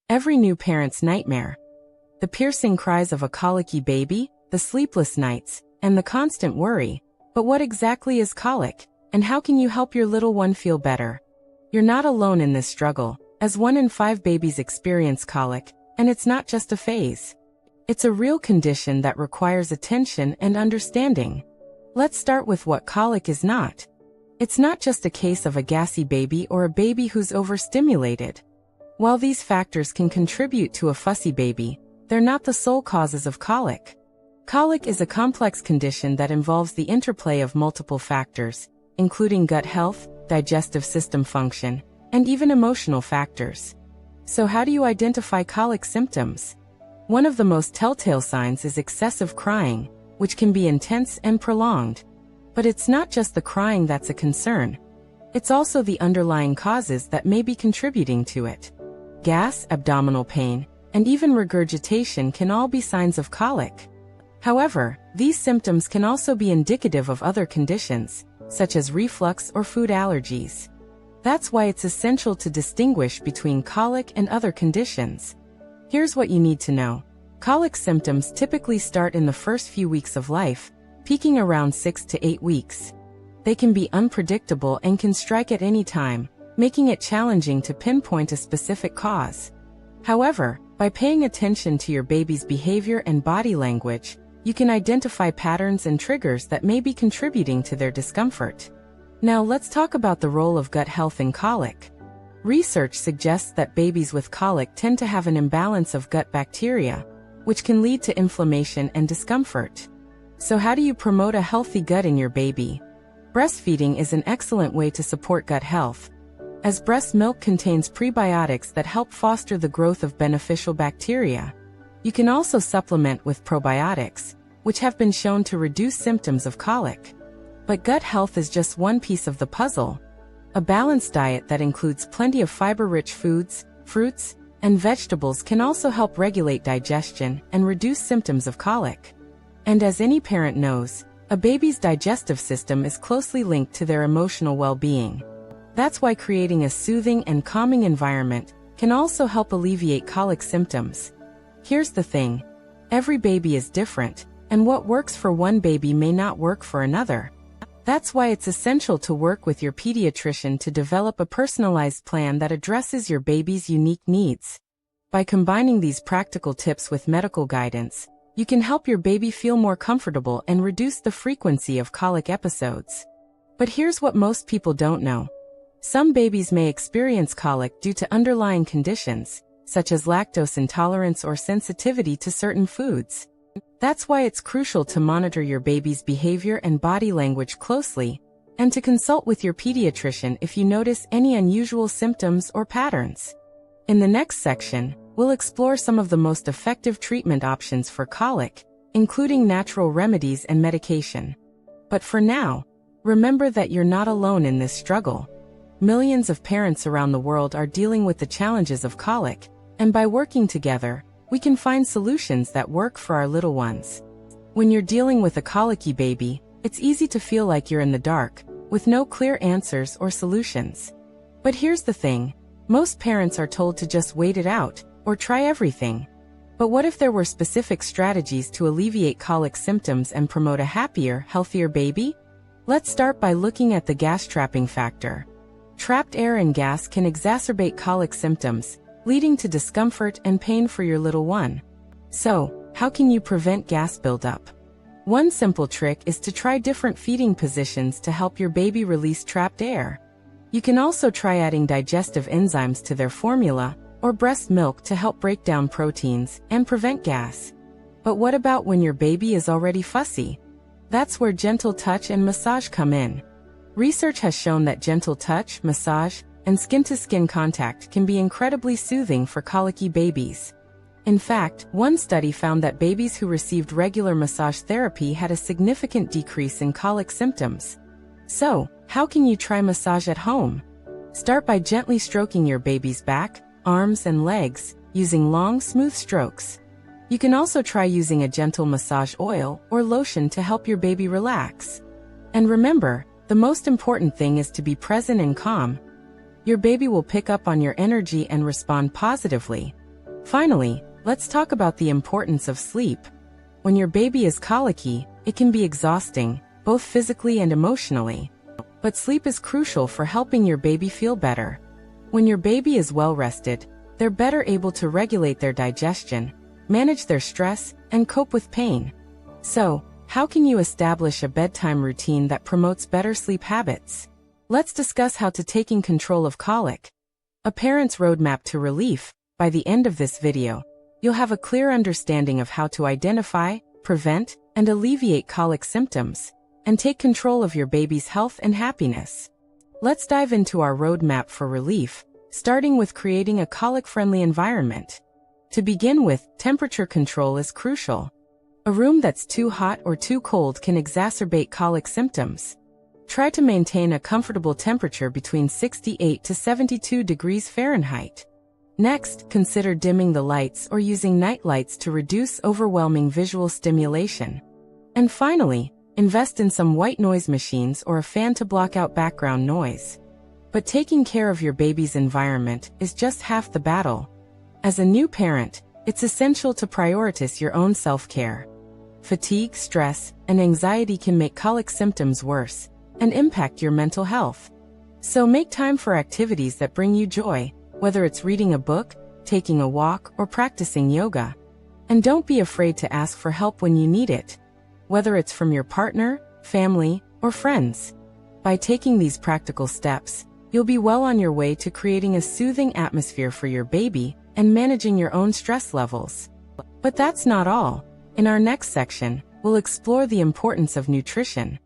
Every new parent's nightmare. The piercing cries of a colicky baby, the sleepless nights, and the constant worry. But what exactly is colic, and how can you help your little one feel better? You're not alone in this struggle, as 1 in 5 babies experience colic, and it's not just a phase. It's a real condition that requires attention and understanding. Let's start with what colic is not. It's not just a case of a gassy baby or a baby who's overstimulated. While these factors can contribute to a fussy baby, they're not the sole causes of colic. Colic is a complex condition that involves the interplay of multiple factors, including gut health, digestive system function, and even emotional factors. So how do you identify colic symptoms? One of the most telltale signs is excessive crying, which can be intense and prolonged. But it's not just the crying that's a concern. It's also the underlying causes that may be contributing to it. Gas, abdominal pain, and even regurgitation can all be signs of colic. However, these symptoms can also be indicative of other conditions, such as reflux or food allergies. That's why it's essential to distinguish between colic and other conditions. Here's what you need to know. Colic symptoms typically start in the first few weeks of life, peaking around 6 to 8 weeks. They can be unpredictable and can strike at any time, making it challenging to pinpoint a specific cause. However, by paying attention to your baby's behavior and body language, you can identify patterns and triggers that may be contributing to their discomfort. Now let's talk about the role of gut health in colic. Research suggests that babies with colic tend to have an imbalance of gut bacteria, which can lead to inflammation and discomfort. So how do you promote a healthy gut in your baby? Breastfeeding is an excellent way to support gut health, as breast milk contains prebiotics that help foster the growth of beneficial bacteria. You can also supplement with probiotics, which have been shown to reduce symptoms of colic. But gut health is just one piece of the puzzle. A balanced diet that includes plenty of fiber-rich foods, fruits, and vegetables can also help regulate digestion and reduce symptoms of colic. And as any parent knows, a baby's digestive system is closely linked to their emotional well-being. That's why creating a soothing and calming environment can also help alleviate colic symptoms. Here's the thing. Every baby is different, and what works for one baby may not work for another. That's why it's essential to work with your pediatrician to develop a personalized plan that addresses your baby's unique needs. By combining these practical tips with medical guidance, you can help your baby feel more comfortable and reduce the frequency of colic episodes. But here's what most people don't know. Some babies may experience colic due to underlying conditions, such as lactose intolerance or sensitivity to certain foods. That's why it's crucial to monitor your baby's behavior and body language closely, and to consult with your pediatrician if you notice any unusual symptoms or patterns. In the next section, we'll explore some of the most effective treatment options for colic, including natural remedies and medication. But for now, remember that you're not alone in this struggle. Millions of parents around the world are dealing with the challenges of colic, and by working together, we can find solutions that work for our little ones. When you're dealing with a colicky baby, it's easy to feel like you're in the dark, with no clear answers or solutions. But here's the thing. Most parents are told to just wait it out, or try everything. But what if there were specific strategies to alleviate colic symptoms and promote a happier, healthier baby? Let's start by looking at the gas trapping factor. Trapped air and gas can exacerbate colic symptoms, leading to discomfort and pain for your little one. So, how can you prevent gas buildup? One simple trick is to try different feeding positions to help your baby release trapped air. You can also try adding digestive enzymes to their formula or breast milk to help break down proteins and prevent gas. But what about when your baby is already fussy? That's where gentle touch and massage come in. Research has shown that gentle touch, massage, and skin-to-skin contact can be incredibly soothing for colicky babies. In fact, one study found that babies who received regular massage therapy had a significant decrease in colic symptoms. So, how can you try massage at home? Start by gently stroking your baby's back, arms, and legs, using long, smooth strokes. You can also try using a gentle massage oil or lotion to help your baby relax. And remember, the most important thing is to be present and calm. Your baby will pick up on your energy and respond positively. Finally, let's talk about the importance of sleep. When your baby is colicky, it can be exhausting, both physically and emotionally. But sleep is crucial for helping your baby feel better. When your baby is well rested, they're better able to regulate their digestion, manage their stress, and cope with pain. So, how can you establish a bedtime routine that promotes better sleep habits? Let's discuss how to taking control of colic. A parent's roadmap to relief. By the end of this video, you'll have a clear understanding of how to identify, prevent, and alleviate colic symptoms, and take control of your baby's health and happiness. Let's dive into our roadmap for relief, starting with creating a colic-friendly environment. To begin with, temperature control is crucial. A room that's too hot or too cold can exacerbate colic symptoms. Try to maintain a comfortable temperature between 68 to 72 degrees Fahrenheit. Next, consider dimming the lights or using night lights to reduce overwhelming visual stimulation. And finally, invest in some white noise machines or a fan to block out background noise. But taking care of your baby's environment is just half the battle. As a new parent, it's essential to prioritize your own self-care. Fatigue, stress, and anxiety can make colic symptoms worse and impact your mental health. So make time for activities that bring you joy, whether it's reading a book, taking a walk, or practicing yoga. And don't be afraid to ask for help when you need it, whether it's from your partner, family, or friends. By taking these practical steps, you'll be well on your way to creating a soothing atmosphere for your baby and managing your own stress levels. But that's not all. In our next section, we'll explore the importance of nutrition.